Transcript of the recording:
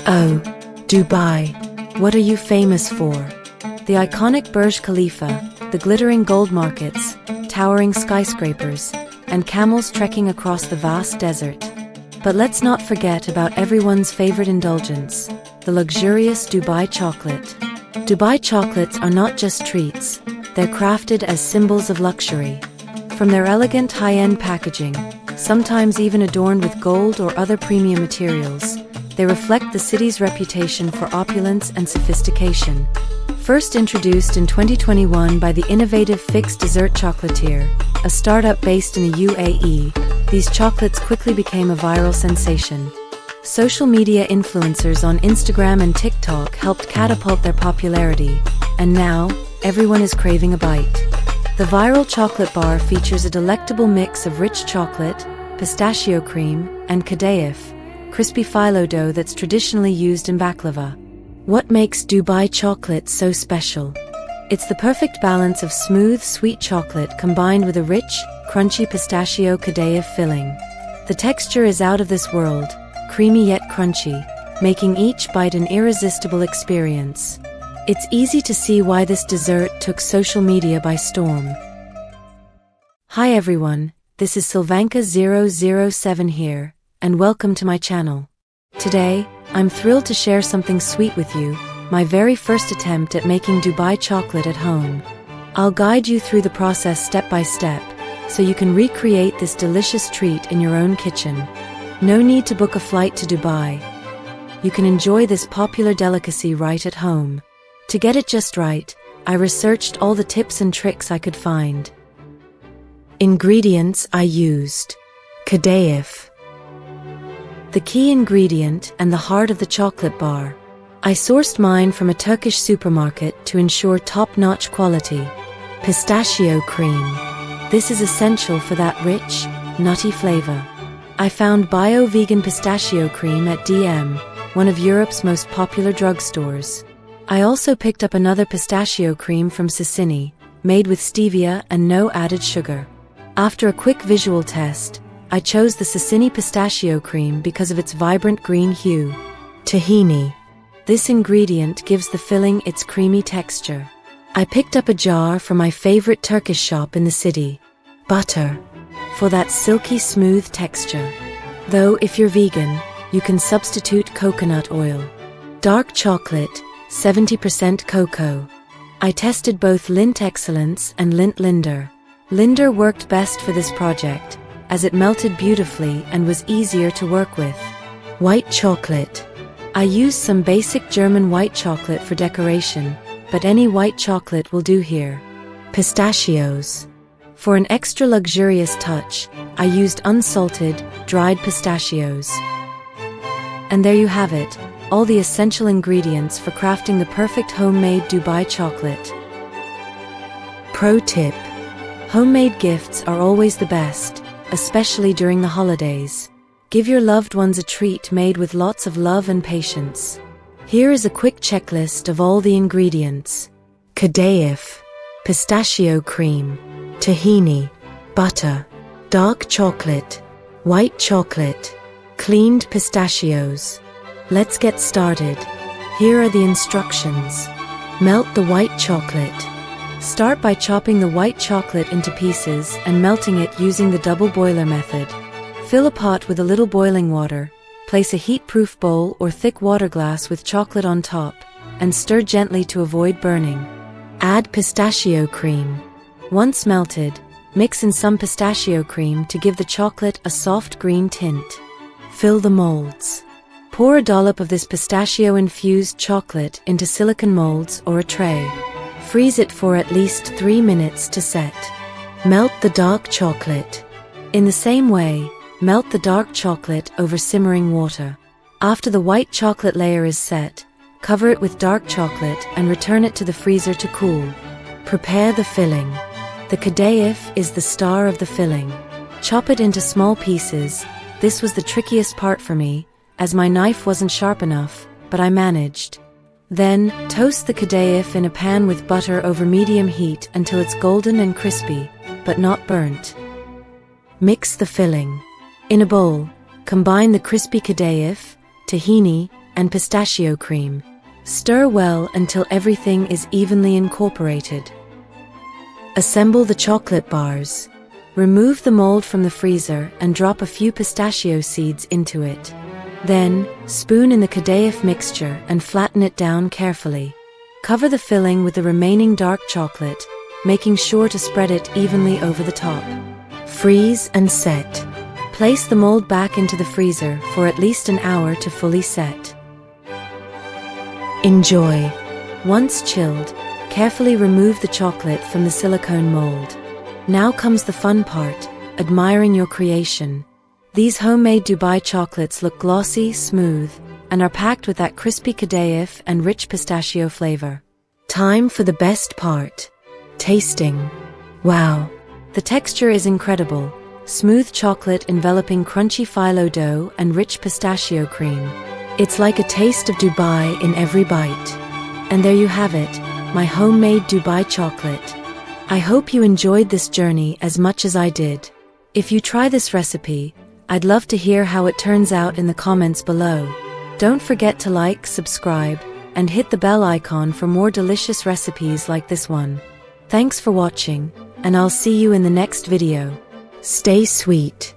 Oh, Dubai. What are you famous for? The iconic Burj Khalifa, the glittering gold markets, towering skyscrapers, and camels trekking across the vast desert. But let's not forget about everyone's favorite indulgence, the luxurious Dubai chocolate. Dubai chocolates are not just treats, they're crafted as symbols of luxury. From their elegant high-end packaging, sometimes even adorned with gold or other premium materials, they reflect the city's reputation for opulence and sophistication. First introduced in 2021 by the innovative Fix Dessert Chocolatier, a startup based in the UAE, these chocolates quickly became a viral sensation. Social media influencers on Instagram and TikTok helped catapult their popularity, and now, everyone is craving a bite. The viral chocolate bar features a delectable mix of rich chocolate, pistachio cream, and kadayif, crispy phyllo dough that's traditionally used in baklava. What makes Dubai chocolate so special? It's the perfect balance of smooth, sweet chocolate combined with a rich, crunchy pistachio kadayif filling. The texture is out of this world, creamy yet crunchy, making each bite an irresistible experience. It's easy to see why this dessert took social media by storm. Hi everyone, this is Sylvanka007 here, and welcome to my channel. Today, I'm thrilled to share something sweet with you, my very first attempt at making Dubai chocolate at home. I'll guide you through the process step by step, so you can recreate this delicious treat in your own kitchen. No need to book a flight to Dubai. You can enjoy this popular delicacy right at home. To get it just right, I researched all the tips and tricks I could find. Ingredients I used. Kadayif. The key ingredient and the heart of the chocolate bar. I sourced mine from a Turkish supermarket to ensure top-notch quality. Pistachio cream. This is essential for that rich, nutty flavor. I found bio-vegan pistachio cream at DM, one of Europe's most popular drugstores. I also picked up another pistachio cream from Sicily, made with stevia and no added sugar. After a quick visual test, I chose the Sicily pistachio cream because of its vibrant green hue. Tahini. This ingredient gives the filling its creamy texture. I picked up a jar from my favorite Turkish shop in the city. Butter. For that silky smooth texture. Though if you're vegan, you can substitute coconut oil. Dark chocolate, 70% cocoa. I tested both Lindt Excellence and Lindt Linder. Linder worked best for this project, as it melted beautifully and was easier to work with. White chocolate. I used some basic German white chocolate for decoration, but any white chocolate will do here. Pistachios. For an extra luxurious touch, I used unsalted, dried pistachios. And there you have it, all the essential ingredients for crafting the perfect homemade Dubai chocolate. Pro tip. Homemade gifts are always the best, especially during the holidays. Give your loved ones a treat made with lots of love and patience. Here is a quick checklist of all the ingredients. Kadayif, pistachio cream, tahini, butter, dark chocolate, white chocolate, cleaned pistachios. Let's get started. Here are the instructions. Melt the white chocolate. Start by chopping the white chocolate into pieces and melting it using the double boiler method. Fill a pot with a little boiling water, place a heat-proof bowl or thick water glass with chocolate on top, and stir gently to avoid burning. Add pistachio cream. Once melted, mix in some pistachio cream to give the chocolate a soft green tint. Fill the molds. Pour a dollop of this pistachio-infused chocolate into silicone molds or a tray. Freeze it for at least 3 minutes to set. Melt the dark chocolate. In the same way, melt the dark chocolate over simmering water. After the white chocolate layer is set, cover it with dark chocolate and return it to the freezer to cool. Prepare the filling. The kadayif is the star of the filling. Chop it into small pieces. This was the trickiest part for me, as my knife wasn't sharp enough, but I managed. Then, toast the kadayif in a pan with butter over medium heat until it's golden and crispy, but not burnt. Mix the filling. In a bowl, combine the crispy kadayif, tahini, and pistachio cream. Stir well until everything is evenly incorporated. Assemble the chocolate bars. Remove the mold from the freezer and drop a few pistachio seeds into it. Then, spoon in the Kadayif mixture and flatten it down carefully. Cover the filling with the remaining dark chocolate, making sure to spread it evenly over the top. Freeze and set. Place the mold back into the freezer for at least an hour to fully set. Enjoy. Once chilled, carefully remove the chocolate from the silicone mold. Now comes the fun part, admiring your creation. These homemade Dubai chocolates look glossy, smooth, and are packed with that crispy Kadayif and rich pistachio flavor. Time for the best part. Tasting. Wow! The texture is incredible. Smooth chocolate enveloping crunchy phyllo dough and rich pistachio cream. It's like a taste of Dubai in every bite. And there you have it, my homemade Dubai chocolate. I hope you enjoyed this journey as much as I did. If you try this recipe, I'd love to hear how it turns out in the comments below. Don't forget to like, subscribe, and hit the bell icon for more delicious recipes like this one. Thanks for watching, and I'll see you in the next video. Stay sweet.